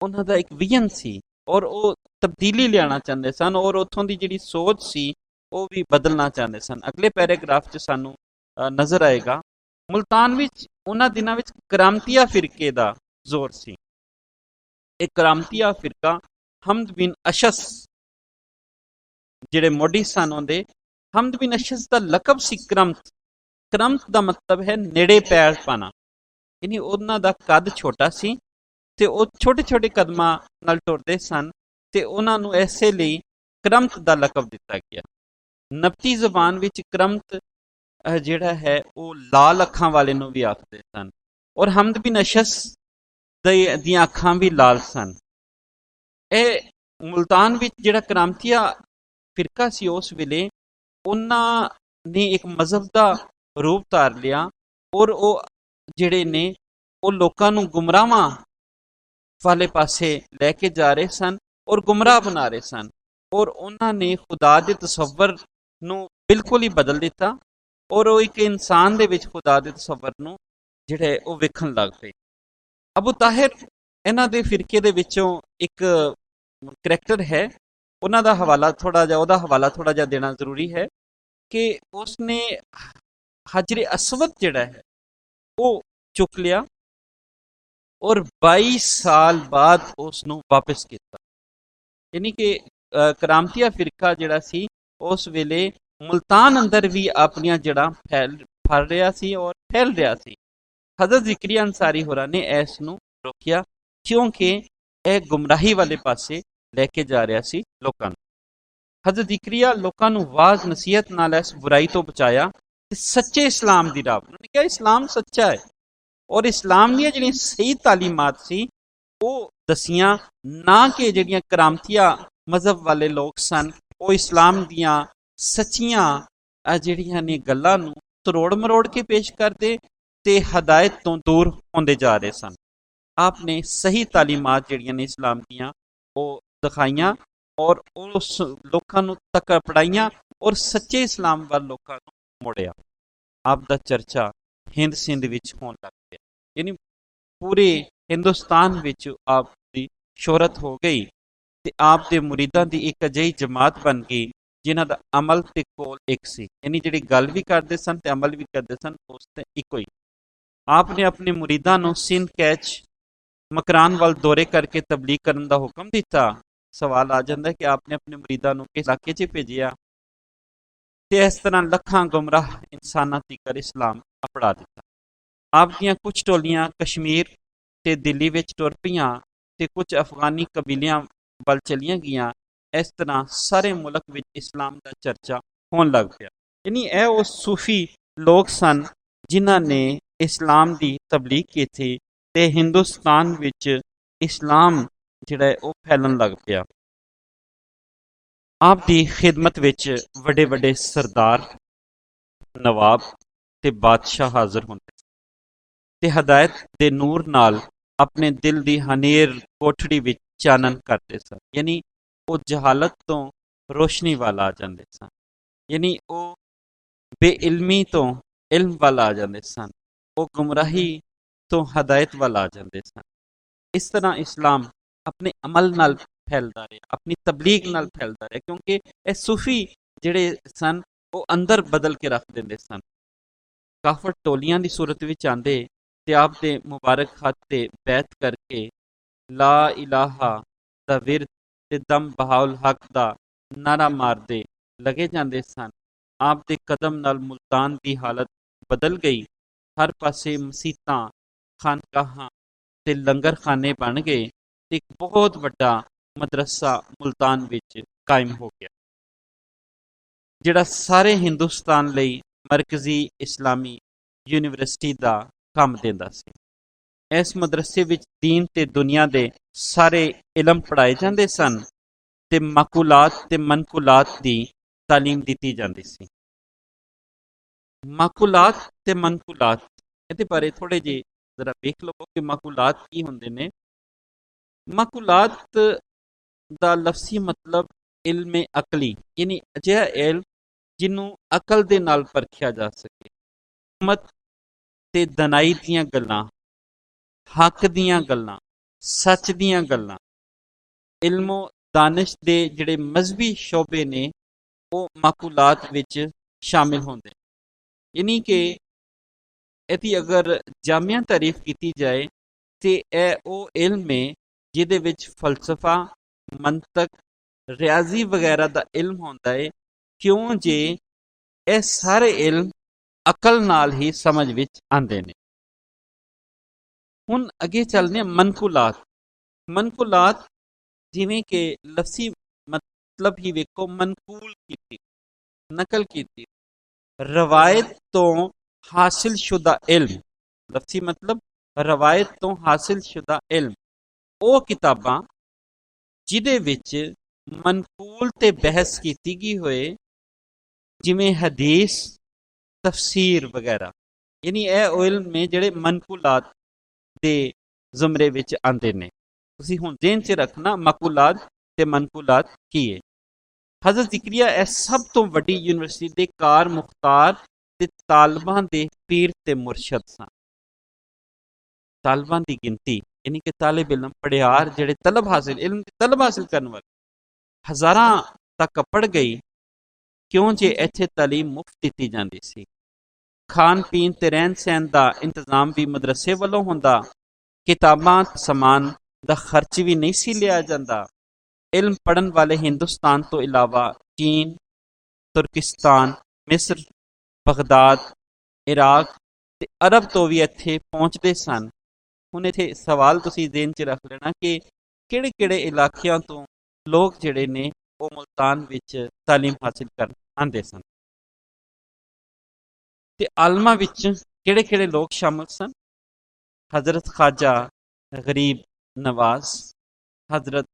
ਉਹਨਾਂ ਦਾ ਇੱਕ ਵਿਜ਼ਨ ਸੀ ਔਰ ਉਹ ਤਬਦੀਲੀ ਲਿਆਉਣਾ ਚਾਹੁੰਦੇ ਸਨ ਔਰ ਉੱਥੋਂ ਦੀ ਜਿਹੜੀ ਸੋਚ ਸੀ ਉਹ ਵੀ ਬਦਲਣਾ ਚਾਹੁੰਦੇ ਸਨ। ਅਗਲੇ ਪੈਰਾਗ੍ਰਾਫ 'ਚ ਸਾਨੂੰ ਨਜ਼ਰ ਆਏਗਾ ਮੁਲਤਾਨ ਵਿੱਚ ਉਹਨਾਂ ਦਿਨਾਂ ਵਿੱਚ ਕਰਾਮਤੀਆ ਫਿਰਕੇ ਦਾ ਜ਼ੋਰ ਸੀ। ਇਹ ਕਰਾਮਤੀਆ ਫਿਰਕਾ ਹਮਦ ਬਿਨ ਅਸ਼ਸ ਜਿਹੜੇ ਮੋਢੀ ਸਨ ਉਹਦੇ, ਹਮਦ ਬਿਨ ਅਸ਼ਸ ਦਾ ਲਕਬ ਸੀ ਕਰਮਤ। ਕਰਮਤ ਦਾ ਮਤਲਬ ਹੈ ਨੇੜੇ ਪੈਰ ਪਾਣਾ, ਯਾਨੀ ਉਹਨਾਂ ਦਾ ਕੱਦ ਛੋਟਾ ਸੀ ਤੇ ਉਹ ਛੋਟੇ ਛੋਟੇ ਕਦਮਾਂ ਨਾਲ ਟੁਰਦੇ ਸਨ ਤੇ ਉਹਨਾਂ ਨੂੰ ਇਸੇ ਲਈ ਕਰਮਤ ਦਾ ਲਕਬ ਦਿੱਤਾ ਗਿਆ। ਨਬਤੀ ਜ਼ਬਾਨ ਵਿੱਚ ਕਰਮਤ ਜਿਹੜਾ ਹੈ ਉਹ ਲਾਲ ਅੱਖਾਂ ਵਾਲੇ ਨੂੰ ਵੀ ਆਖਦੇ ਸਨ ਔਰ ਹਮਦ ਬਿਨ ਅਸ਼ਸ ਦੀਆਂ ਅੱਖਾਂ ਵੀ ਲਾਲ ਸਨ। ਇਹ ਮੁਲਤਾਨ ਵਿੱਚ ਜਿਹੜਾ ਕਰਾਮਤੀਆ ਫਿਰਕਾ ਸੀ ਉਸ ਵੇਲੇ ਉਹਨਾਂ ਨੇ ਇੱਕ ਮਜ਼ਹਬ ਦਾ ਰੂਪ ਧਾਰ ਲਿਆ ਔਰ ਉਹ ਜਿਹੜੇ ਨੇ ਉਹ ਲੋਕਾਂ ਨੂੰ ਗੁੰਮਰਾਹਾਂ ਵਾਲੇ ਪਾਸੇ ਲੈ ਕੇ ਜਾ ਰਹੇ ਸਨ ਔਰ ਗੁੰਮਰਾਹ ਬਣਾ ਰਹੇ ਸਨ ਔਰ ਉਹਨਾਂ ਨੇ ਖੁਦਾ ਦੇ ਤਸੱਵਰ ਨੂੰ ਬਿਲਕੁਲ ਹੀ ਬਦਲ ਦਿੱਤਾ ਔਰ ਉਹ ਇੱਕ ਇਨਸਾਨ ਦੇ ਵਿੱਚ ਖੁਦਾ ਦੇ ਤਸੱਵਰ ਨੂੰ ਜਿਹੜੇ ਉਹ ਵੇਖਣ ਲੱਗ ਪਏ। ਅਬੂ ਤਾਹਿਰ ਇਹਨਾਂ ਦੇ ਫਿਰਕੇ ਦੇ ਵਿੱਚੋਂ ਇੱਕ ਕਰੈਕਟਰ ਹੈ ਉਹਨਾਂ ਦਾ ਹਵਾਲਾ ਥੋੜਾ ਜਿਹਾ ਉਹਦਾ ਹਵਾਲਾ ਥੋੜਾ ਜਿਹਾ ਦੇਣਾ ਜ਼ਰੂਰੀ ਹੈ ਕਿ ਉਸਨੇ ਹਜਰੇ ਅਸਵਦ ਜਿਹੜਾ ਹੈ ਉਹ ਚੁੱਕ ਲਿਆ ਔਰ 22 ਸਾਲ ਬਾਅਦ ਉਸ ਨੂੰ ਵਾਪਸ ਕੀਤਾ। ਯਾਨੀ ਕਿ ਕਰਾਮਤੀਆ ਫਿਰਕਾ ਜਿਹੜਾ ਸੀ ਉਸ ਵੇਲੇ ਮੁਲਤਾਨ ਅੰਦਰ ਵੀ ਆਪਣੀਆਂ ਜੜ੍ਹਾਂ ਫੈਲ ਰਿਹਾ ਸੀ ਔਰ ਫੈਲ ਰਿਹਾ ਸੀ। ਹਜ਼ਰਤ ਜ਼ਿਕਰੀਆ ਅੰਸਾਰੀ ਹੋਰਾਂ ਨੇ ਇਸ ਨੂੰ ਰੋਕਿਆ ਕਿਉਂਕਿ ਇਹ ਗੁੰਮਰਾਹੀ ਵਾਲੇ ਪਾਸੇ ਲੈ ਕੇ ਜਾ ਰਿਹਾ ਸੀ ਲੋਕਾਂ ਨੂੰ। ਹਜ਼ਰਤ ਜ਼ਿਕਰੀਆ ਲੋਕਾਂ ਨੂੰ ਵਾਜ਼ ਨਸੀਹਤ ਨਾਲ ਇਸ ਬੁਰਾਈ ਤੋਂ ਬਚਾਇਆ ਤੇ ਸੱਚੇ ਇਸਲਾਮ ਦੀ ਰਾਹ। ਉਹਨਾਂ ਨੇ ਕਿਹਾ ਇਸਲਾਮ ਸੱਚਾ ਹੈ ਔਰ ਇਸਲਾਮ ਦੀਆਂ ਜਿਹੜੀਆਂ ਸਹੀ ਤਾਲੀਮਾਤ ਸੀ ਉਹ ਦਸੀਆਂ, ਨਾ ਕਿ ਜਿਹੜੀਆਂ ਕਰਾਮਤੀਆ ਮਜ਼ਹਬ ਵਾਲੇ ਲੋਕ ਸਨ ਉਹ ਇਸਲਾਮ ਦੀਆਂ ਸੱਚੀਆਂ ਜਿਹੜੀਆਂ ਨੇ ਗੱਲਾਂ ਨੂੰ ਤਰੋੜ ਮਰੋੜ ਕੇ ਪੇਸ਼ ਕਰਦੇ ਤੇ ਹਦਾਇਤ ਤੋਂ ਦੂਰ ਹੁੰਦੇ ਜਾ ਰਹੇ ਸਨ। ਆਪ ਨੇ ਸਹੀ ਤਾਲੀਮਾਤ ਜਿਹੜੀਆਂ ਨੇ ਇਸਲਾਮ ਦੀਆਂ ਉਹ ਦਿਖਾਈਆਂ ਔਰ ਉਸ ਲੋਕਾਂ ਨੂੰ ਤੱਕ ਪੜਾਈਆਂ ਔਰ ਸੱਚੇ ਇਸਲਾਮ ਵੱਲ ਲੋਕਾਂ ਨੂੰ ਮੋੜਿਆ। ਆਪ ਦਾ ਚਰਚਾ ਹਿੰਦ ਸਿੰਧ ਵਿੱਚ ਹੋਣ ਲੱਗ ਪਿਆ, ਯਾਨੀ ਪੂਰੇ ਹਿੰਦੁਸਤਾਨ ਵਿੱਚ ਆਪ ਦੀ ਸ਼ੋਹਰਤ ਹੋ ਗਈ ਤੇ ਆਪ ਦੇ ਮੁਰੀਦਾਂ ਦੀ ਇੱਕ ਅਜਿਹੀ ਜਮਾਤ ਬਣ ਗਈ ਜਿਨ੍ਹਾਂ ਦਾ ਅਮਲ ਤੇ ਕੋਲ ਇੱਕ ਸੀ, ਯਾਨੀ ਜਿਹੜੀ ਗੱਲ ਵੀ ਕਰਦੇ ਸਨ ਤੇ ਅਮਲ ਵੀ ਕਰਦੇ ਸਨ ਉਸ ਤੇ ਇੱਕੋ ਹੀ। ਆਪ ਨੇ ਆਪਣੇ ਮੁਰੀਦਾਂ ਨੂੰ ਸਿੰਧ, ਕੈਚ, ਮਕਰਾਨ ਵੱਲ ਦੌਰੇ ਕਰਕੇ ਤਬਲੀਗ ਕਰਨ ਦਾ ਹੁਕਮ ਦਿੱਤਾ। ਸਵਾਲ ਆ ਜਾਂਦਾ ਕਿ ਆਪ ਨੇ ਆਪਣੇ ਮੁਰੀਦਾਂ ਨੂੰ ਕਿਸ ਇਲਾਕੇ 'ਚ ਭੇਜਿਆ ਤੇ ਇਸ ਤਰ੍ਹਾਂ ਲੱਖਾਂ ਗੁੰਮਰਾਹ ਇਨਸਾਨਾਂ ਤੀਕਰ ਇਸਲਾਮ ਅਪਣਾ ਦਿੱਤਾ। ਆਪ ਦੀਆਂ ਕੁਝ ਟੋਲੀਆਂ ਕਸ਼ਮੀਰ ਤੇ ਦਿੱਲੀ ਵਿੱਚ ਟੁਰ ਪਈਆਂ ਤੇ ਕੁਝ ਅਫਗਾਨੀ ਕਬੀਲਿਆਂ ਵੱਲ ਚਲੀਆਂ ਗਈਆਂ। ਇਸ ਤਰ੍ਹਾਂ ਸਾਰੇ ਮੁਲਕ ਵਿੱਚ ਇਸਲਾਮ ਦਾ ਚਰਚਾ ਹੋਣ ਲੱਗ ਪਿਆ। ਯਾਨੀ ਇਹ ਉਹ ਸੂਫੀ ਲੋਕ ਸਨ ਜਿਨ੍ਹਾਂ ਨੇ ਇਸਲਾਮ ਦੀ ਤਬਲੀਗ ਕੀਤੀ ਤੇ ਹਿੰਦੁਸਤਾਨ ਵਿੱਚ ਇਸਲਾਮ ਜਿਹੜਾ ਹੈ ਉਹ ਫੈਲਣ ਲੱਗ ਪਿਆ। ਆਪ ਦੀ ਖਿਦਮਤ ਵਿੱਚ ਵੱਡੇ ਵੱਡੇ ਸਰਦਾਰ, ਨਵਾਬ ਤੇ ਬਾਦਸ਼ਾਹ ਹਾਜ਼ਰ ਹੁੰਦੇ ਤੇ ਹਦਾਇਤ ਦੇ ਨੂਰ ਨਾਲ ਆਪਣੇ ਦਿਲ ਦੀ ਹਨੇਰ ਕੋਠੜੀ ਵਿੱਚ ਚਾਨਣ ਕਰਦੇ ਸਨ। ਯਾਨੀ ਉਹ ਜਹਾਲਤ ਤੋਂ ਰੋਸ਼ਨੀ ਵੱਲ ਆ ਜਾਂਦੇ ਸਨ, ਯਾਨੀ ਉਹ ਬੇਇਲਮੀ ਤੋਂ ਇਲਮ ਵੱਲ ਆ ਜਾਂਦੇ ਸਨ, ਉਹ ਗੁੰਮਰਾਹੀ ਤੋਂ ਹਦਾਇਤ ਵੱਲ ਆ ਜਾਂਦੇ ਸਨ। ਇਸ ਤਰ੍ਹਾਂ ਇਸਲਾਮ ਆਪਣੇ ਅਮਲ ਨਾਲ ਫੈਲਦਾ ਰਿਹਾ, ਆਪਣੀ ਤਬਲੀਗ ਨਾਲ ਫੈਲਦਾ ਰਿਹਾ, ਕਿਉਂਕਿ ਇਹ ਸੂਫੀ ਜਿਹੜੇ ਸਨ ਉਹ ਅੰਦਰ ਬਦਲ ਕੇ ਰੱਖ ਦਿੰਦੇ ਸਨ। ਕਾਫਰ ਟੋਲੀਆਂ ਦੀ ਸੂਰਤ ਵਿੱਚ ਆਉਂਦੇ ਤੇ ਆਪ ਦੇ ਮੁਬਾਰਕ ਹੱਥ ਤੇ ਬੈਤ ਕਰਕੇ ਲਾ ਇਲਾਹਾ ਦਾ ਵਿਰਦ ਤੇ ਦਮ ਬਹਾਉਲ ਹੱਕ ਦਾ ਨਾਰਾ ਮਾਰਦੇ ਲਗੇ ਜਾਂਦੇ ਸਨ। ਆਪ ਦੇ ਕਦਮ ਨਾਲ ਮੁਲਤਾਨ ਦੀ ਹਾਲਤ ਬਦਲ ਗਈ। ਹਰ ਪਾਸੇ ਮਸੀਤਾਂ, ਖਾਨਕਾਹਾਂ ਤੇ ਲੰਗਰਖਾਨੇ ਬਣ ਗਏ ਤੇ ਇੱਕ ਬਹੁਤ ਵੱਡਾ ਮਦਰਸਾ ਮੁਲਤਾਨ ਵਿੱਚ ਕਾਇਮ ਹੋ ਗਿਆ, ਜਿਹੜਾ ਸਾਰੇ ਹਿੰਦੁਸਤਾਨ ਲਈ ਮਰਕਜ਼ੀ ਇਸਲਾਮੀ ਯੂਨੀਵਰਸਿਟੀ ਦਾ ਕੰਮ ਦਿੰਦਾ ਸੀ। ਇਸ ਮਦਰਸੇ ਵਿੱਚ ਦੀਨ ਤੇ ਦੁਨੀਆ ਦੇ ਸਾਰੇ ਇਲਮ ਪੜ੍ਹਾਏ ਜਾਂਦੇ ਸਨ ਤੇ ਮਾਕੂਲਾਤ ਤੇ ਮਨਕੂਲਾਤ ਦੀ ਤਾਲੀਮ ਦਿੱਤੀ ਜਾਂਦੀ ਸੀ। ਮਾਕੂਲਾਤ ਤੇ ਮਨਕੂਲਾਤ ਇਹਦੇ ਬਾਰੇ ਥੋੜੇ ਜਿਹੇ ਜ਼ਰਾ ਵੇਖ ਲਵੋ ਕਿ ਮਾਕੂਲਾਤ ਕੀ ਹੁੰਦੇ ਨੇ। ਮਾਕੂਲਾਤ ਦਾ ਲਫ਼ਜ਼ੀ ਮਤਲਬ ਇਲਮ ਅਕਲੀ, ਯਾਨੀ ਅਜਿਹਾ ਇਲਮ ਜਿਹਨੂੰ ਅਕਲ ਦੇ ਨਾਲ ਪਰਖਿਆ ਜਾ ਸਕੇ। ਹਕਮਤ ਤੇ ਦਨਾਈ ਦੀਆਂ ਗੱਲਾਂ, ਹੱਕ ਦੀਆਂ ਗੱਲਾਂ, ਸੱਚ ਦੀਆਂ ਗੱਲਾਂ, ਇਲਮੋ ਦਾਨਿਸ਼ ਦੇ ਜਿਹੜੇ ਮਜ਼ਹਬੀ ਸ਼ੋਬੇ ਨੇ ਉਹ ਮਾਕੂਲਾਤ ਵਿੱਚ ਸ਼ਾਮਿਲ ਹੁੰਦੇ। ਯਾਨੀ ਕਿ ਇਹਦੀ ਅਗਰ ਜਾਮਿਆ ਤਾਰੀਫ ਕੀਤੀ ਜਾਏ ਤੇ ਇਹ ਉਹ ਇਲਮ ਹੈ ਜਿਹਦੇ ਵਿੱਚ ਫਲਸਫਾ, ਮੰਤਕ, ਰਿਆਜ਼ੀ ਵਗੈਰਾ ਦਾ ਇਲਮ ਹੁੰਦਾ ਹੈ, ਕਿਉਂ ਜੇ ਇਹ ਸਾਰੇ ਇਲਮ ਅਕਲ ਨਾਲ ਹੀ ਸਮਝ ਵਿੱਚ ਆਉਂਦੇ ਨੇ। ਹੁਣ ਅੱਗੇ ਚੱਲਦੇ ਹਾਂ ਮਨਕੂਲਾਤ। ਮਨਕੂਲਾਤ ਜਿਵੇਂ ਕਿ ਲਫ਼ਜ਼ੀ ਮਤਲਬ ਹੀ ਵੇਖੋ, ਮਨਕੂਲ ਕੀਤੀ, ਨਕਲ ਕੀਤੀ, ਰਵਾਇਤ ਤੋਂ ਹਾਸਿਲ ਸ਼ੁਦਾ ਇਲਮ। ਲਫ਼ਜ਼ੀ ਮਤਲਬ ਰਵਾਇਤ ਤੋਂ ਹਾਸਿਲ ਸ਼ੁਦਾ ਇਲਮ, ਉਹ ਕਿਤਾਬਾਂ ਜਿਹਦੇ ਵਿੱਚ ਮਨਕੂਲ ਤੇ ਬਹਿਸ ਕੀਤੀ ਗਈ ਹੋਏ, ਜਿਵੇਂ ਹਦੀਸ, ਤਫਸੀਰ ਵਗੈਰਾ। ਯਾਨੀ ਇਹ ਉਹ ਇਲਮ ਨੇ ਜਿਹੜੇ ਮਨਕੂਲਾਤ ਦੇ ਜ਼ੁਮਰੇ ਵਿੱਚ ਆਉਂਦੇ ਨੇ। ਤੁਸੀਂ ਹੁਣ ਜ਼ਿਹਨ 'ਚ ਰੱਖਣਾ ਮਕੂਲਾਤ ਤੇ ਮਨਕੂਲਾਤ ਕੀ ਹੈ। ਹਜ਼ਰਤ ਜ਼ਿਕਰੀਆ ਇਹ ਸਭ ਤੋਂ ਵੱਡੀ ਯੂਨੀਵਰਸਿਟੀ ਦੇ ਕਾਰ ਮੁਖਤਾਰ ਤੇ ਤਾਲਬਾਂ ਦੇ ਪੀਰ ਤੇ ਮੁਰਸ਼ਦ ਸਨ। ਤਾਲਬਾਂ ਦੀ ਗਿਣਤੀ ਯਾਨੀ ਕਿ ਤਾਲਿਬ ਇਲਮ, ਪੜਿਆਰ ਜਿਹੜੇ ਤਲਬ ਹਾਸਿਲ, ਇਲਮ ਦੀ ਤਲਬ ਹਾਸਿਲ ਕਰਨ ਵਾਲੇ, ਹਜ਼ਾਰਾਂ ਤੱਕ ਪੜ ਗਈ, ਕਿਉਂ ਜੇ ਇੱਥੇ ਤਾਲੀਮ ਮੁਫਤ ਦਿੱਤੀ ਜਾਂਦੀ ਸੀ। ਖਾਣ ਪੀਣ ਤੇ ਰਹਿਣ ਸਹਿਣ ਦਾ ਇੰਤਜ਼ਾਮ ਵੀ ਮਦਰਸੇ ਵੱਲੋਂ ਹੁੰਦਾ। ਕਿਤਾਬਾਂ ਸਮਾਨ ਦਾ ਖਰਚ ਵੀ ਨਹੀਂ ਸੀ ਲਿਆ ਜਾਂਦਾ। ਇਲਮ ਪੜ੍ਹਨ ਵਾਲੇ ਹਿੰਦੁਸਤਾਨ ਤੋਂ ਇਲਾਵਾ ਚੀਨ, ਤੁਰਕਿਸਤਾਨ, ਮਿਸਰ, ਬਗਦਾਦ, ਇਰਾਕ ਤੇ ਅਰਬ ਤੋਂ ਵੀ ਇੱਥੇ ਪਹੁੰਚਦੇ ਸਨ। ਹੁਣ ਇੱਥੇ ਸਵਾਲ ਤੁਸੀਂ ਜ਼ਿਹਨ 'ਚ ਰੱਖ ਲੈਣਾ ਕਿ ਕਿਹੜੇ ਕਿਹੜੇ ਇਲਾਕਿਆਂ ਤੋਂ ਲੋਕ ਜਿਹੜੇ ਨੇ ਉਹ ਮੁਲਤਾਨ ਵਿੱਚ ਤਾਲੀਮ ਹਾਸਿਲ ਕਰਨ ਆਉਂਦੇ ਸਨ। ਤੇ ਆਲਮਾਂ ਵਿੱਚ ਕਿਹੜੇ ਕਿਹੜੇ ਲੋਕ ਸ਼ਾਮਲ ਸਨ? ਹਜ਼ਰਤ ਖਾਜਾ ਗਰੀਬ ਨਵਾਜ਼, ਹਜ਼ਰਤ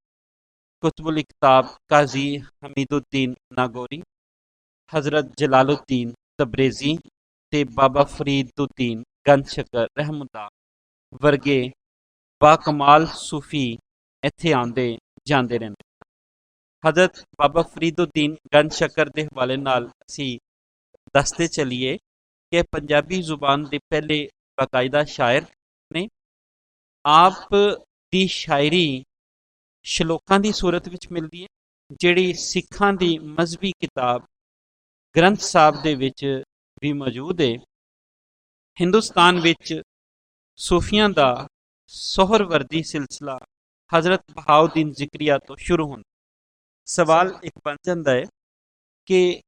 ਕੁਤਬੁਲ ਇਕਤਾਬ ਕਾਜ਼ੀ ਹਮੀਦੁद्दीन ਨਾਗੌਰੀ, ਹਜ਼ਰਤ ਜਲਾਲੁद्दीन ਤਬਰੇਜ਼ੀ ਤੇ ਬਾਬਾ ਫਰੀਦੁद्दीन ਗੰਜਸ਼ਕਰ ਰਹਿਮਤੁल्लाह ਵਰਗੇ ਬਾਕਮਾਲ ਸੂਫੀ ਇੱਥੇ ਆਉਂਦੇ ਜਾਂਦੇ ਰਹਿੰਦੇ। ਹਜ਼ਰਤ ਬਾਬਾ ਫਰੀਦੁद्दीन ਗੰਜਸ਼ਕਰ ਦੇ ਹਵਾਲੇ ਨਾਲ ਅਸੀਂ ਦੱਸਦੇ ਚਲੀਏ ਕਿ ਪੰਜਾਬੀ ਜ਼ੁਬਾਨ ਦੇ ਪਹਿਲੇ ਬਾਕਾਇਦਾ ਸ਼ਾਇਰ ਨੇ। ਆਪ ਦੀ ਸ਼ਾਇਰੀ ਸ਼ਲੋਕਾਂ ਦੀ ਸੂਰਤ ਵਿੱਚ ਮਿਲਦੀ ਹੈ, ਜਿਹੜੀ ਸਿੱਖਾਂ ਦੀ ਮਜ਼ਹਬੀ ਕਿਤਾਬ ਗ੍ਰੰਥ ਸਾਹਿਬ ਦੇ ਵਿੱਚ ਵੀ ਮੌਜੂਦ ਹੈ। ਹਿੰਦੁਸਤਾਨ ਵਿੱਚ ਸੂਫੀਆਂ ਦਾ ਸੋਹਰਵਰਦੀ ਸਿਲਸਿਲਾ ਹਜ਼ਰਤ ਬਹਾਉਦੀਨ ਜ਼ਿਕਰੀਆ ਤੋਂ ਸ਼ੁਰੂ ਹੁੰਦਾ। ਸਵਾਲ ਇੱਕ ਬਣ ਜਾਂਦਾ ਹੈ ਕਿ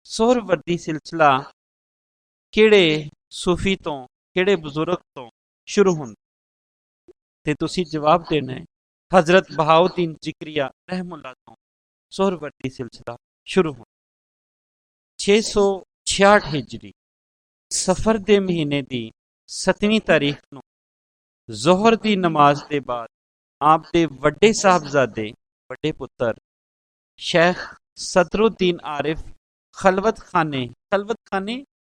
ਸੋਹਰਵਰਦੀ ਸਿਲਸਿਲਾ ਕਿਹੜੇ ਸੂਫੀ ਤੋਂ, ਕਿਹੜੇ ਬਜ਼ੁਰਗ ਤੋਂ ਸ਼ੁਰੂ ਹੁੰਦਾ? ਤੇ ਤੁਸੀਂ ਜਵਾਬ ਦੇਣਾ ਹੈ ਹਜ਼ਰਤ ਬਹਾਉਦੀਨ ਜ਼ਿਕਰੀਆ ਰਹਿਮਤੁल्लाह ਤੋਂ ਸੋਹਰਵਰਦੀ ਸਿਲਸਿਲਾ ਸ਼ੁਰੂ ਹੁੰਦਾ। 666 ਹਿਜਰੀ ਸਫਰ ਦੇ ਮਹੀਨੇ ਦੀ 7ਵੀਂ ਤਾਰੀਖ ਨੂੰ ਜ਼ੋਹਰ ਦੀ ਨਮਾਜ਼ ਦੇ ਬਾਅਦ ਆਪ ਦੇ ਵੱਡੇ ਸਾਹਿਬਜ਼ਾਦੇ, ਵੱਡੇ ਪੁੱਤਰ ਸ਼ੇਖ ਸਦਰੁद्दीन ਆਰਿਫ ਖਲਵਤ ਖਾਨੇ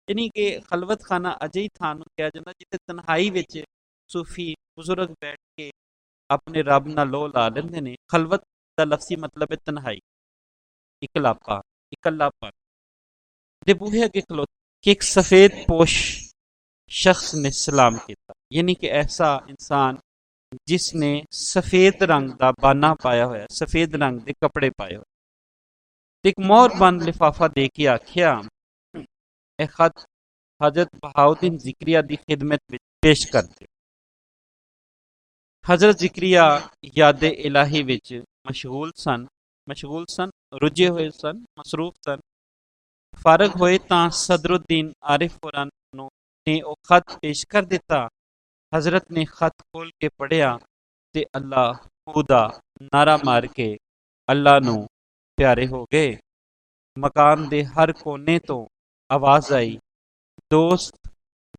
ਯਾਨੀ ਕਿ ਖਲਵਤ ਖਾਨਾ ਅਜਿਹੀ ਥਾਂ ਨੂੰ ਕਿਹਾ ਜਾਂਦਾ ਜਿੱਥੇ ਤਨਹਾਈ ਵਿੱਚ ਸੂਫੀ ਬਜ਼ੁਰਗ ਬੈਠ ਕੇ ਆਪਣੇ ਰੱਬ ਨਾਲ ਲੋਹ ਲਾ ਲੈਂਦੇ ਨੇ। ਖਲਵਤ ਦਾ ਲਫ਼ਜ਼ੀ ਮਤਲਬ ਹੈ ਤਨਹਾਈ, ਇਕੱਲਾਪਨ ਦੇ ਬੂਹੇ ਅੱਗੇ ਖਲੋਤੇ ਕਿ ਇੱਕ ਸਫੇਦ ਪੋਸ਼ ਸ਼ਖਸ ਨੇ ਸਲਾਮ ਕੀਤਾ, ਯਾਨੀ ਕਿ ਐਸਾ ਇਨਸਾਨ ਜਿਸ ਨੇ ਸਫੇਦ ਰੰਗ ਦਾ ਬਾਨਾ ਪਾਇਆ ਹੋਇਆ, ਸਫੇਦ ਰੰਗ ਦੇ ਕੱਪੜੇ ਪਾਏ ਹੋਏ, ਤੇ ਇੱਕ ਮੋਹਰਬੰਦ ਲਿਫਾਫਾ ਦੇ ਕੇ ਆਖਿਆ ਇਹ ਖਤ ਹਜ਼ਰਤ ਬਹਾਉਦੀਨ ਜ਼ਿਕਰੀਆ ਦੀ ਖਿਦਮਤ ਵਿੱਚ ਪੇਸ਼ ਕਰਦੇ। ਹਜ਼ਰਤ ਜ਼ਿਕਰੀਆ ਯਾਦ ਇਲਾਹੀ ਵਿੱਚ ਮਸ਼ਗੂਲ ਸਨ, ਰੁੱਝੇ ਹੋਏ ਸਨ, ਮਸਰੂਫ ਸਨ। ਫਾਰਗ ਹੋਏ ਤਾਂ ਸਦਰੁद्दीन ਆਰਿਫ ਹੋਰਾਂ ਨੇ ਉਹ ਖਤ ਪੇਸ਼ ਕਰ ਦਿੱਤਾ। ਹਜ਼ਰਤ ਨੇ ਖਤ ਖੋਲ ਕੇ ਪੜ੍ਹਿਆ ਤੇ ਅੱਲਾਹ ਦਾ ਨਾਰਾ ਮਾਰ ਕੇ ਅੱਲਾਹ ਨੂੰ ਪਿਆਰੇ ਹੋ ਗਏ। ਮਕਾਨ ਦੇ ਹਰ ਕੋਨੇ ਤੋਂ ਆਵਾਜ਼ ਆਈ, ਦੋਸਤ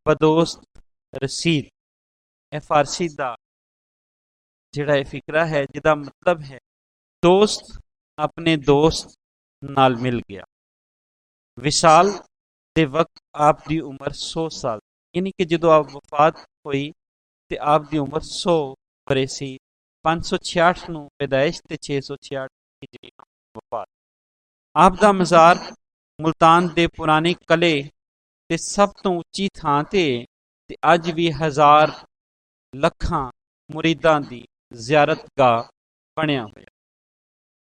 ਬਦੋਸਤ ਰਸੀਦ। ਇਹ ਫਾਰਸੀ ਦਾ ਜਿਹੜਾ ਇਹ ਫਿਕਰਾ ਹੈ, ਜਿਹਦਾ ਮਤਲਬ ਹੈ ਦੋਸਤ ਆਪਣੇ ਦੋਸਤ ਨਾਲ ਮਿਲ ਗਿਆ। ਵਿਸਾਲ ਦੇ ਵਕਤ ਆਪ ਦੀ ਉਮਰ 100 ਸਾਲ, ਯਾਨੀ ਕਿ ਜਦੋਂ ਆਪ ਵਫਾਤ ਹੋਈ ਤੇ ਆਪ ਦੀ ਉਮਰ 100 ਵਰੇ ਸੀ। 566 ਨੂੰ ਪੈਦਾਇਸ਼ ਤੇ 666 ਹਿਜਰੀ ਨੂੰ ਵਫਾਤ। ਆਪ ਦਾ ਮਜ਼ਾਰ ਮੁਲਤਾਨ ਦੇ ਪੁਰਾਣੇ ਕਲੇ ਤੇ ਸਭ ਤੋਂ ਉੱਚੀ ਥਾਂ ਤੇ ਅੱਜ ਵੀ ਹਜ਼ਾਰ ਲੱਖਾਂ ਮੁਰੀਦਾਂ ਦੀ ਜ਼ਿਆਰਤਗਾਹ ਬਣਿਆ ਹੋਇਆ।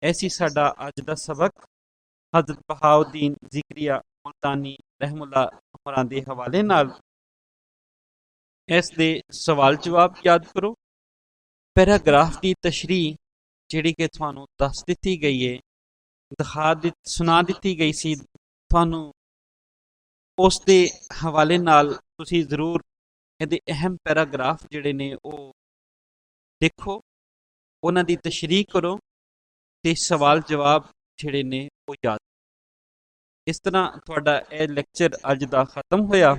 ਐਸੀ ਸਾਡਾ ਅੱਜ ਦਾ ਸਬਕ ਹਜ਼ਰਤ ਬਹਾਉਦੀਨ ਜ਼ਿਕਰੀਆ ਮੁਲਤਾਨੀ ਰਹਿਮਤੁल्लाह ਹੋਰਾਂ ਦੇ ਹਵਾਲੇ ਨਾਲ। ਇਸ ਦੇ ਸਵਾਲ ਜਵਾਬ ਯਾਦ ਕਰੋ। ਪੈਰਾਗ੍ਰਾਫ ਦੀ ਤਸ਼ਰੀਹ ਜਿਹੜੀ ਕਿ ਤੁਹਾਨੂੰ ਦੱਸ ਦਿੱਤੀ ਗਈ ਹੈ, ਸੁਣਾ ਦਿੱਤੀ ਗਈ ਸੀ ਤੁਹਾਨੂੰ, ਉਸ ਦੇ ਹਵਾਲੇ ਨਾਲ ਤੁਸੀਂ ਜ਼ਰੂਰ ਇਹਦੇ ਅਹਿਮ ਪੈਰਾਗ੍ਰਾਫ ਜਿਹੜੇ ਨੇ ਉਹ ਦੇਖੋ, ਉਹਨਾਂ ਦੀ ਤਸ਼ਰੀਹ ਕਰੋ ਤੇ ਸਵਾਲ ਜਵਾਬ ਜਿਹੜੇ ਨੇ ਉਹ ਯਾਦ। ਇਸ ਤਰ੍ਹਾਂ ਤੁਹਾਡਾ ਇਹ ਲੈਕਚਰ ਅੱਜ ਦਾ ਖਤਮ ਹੋਇਆ।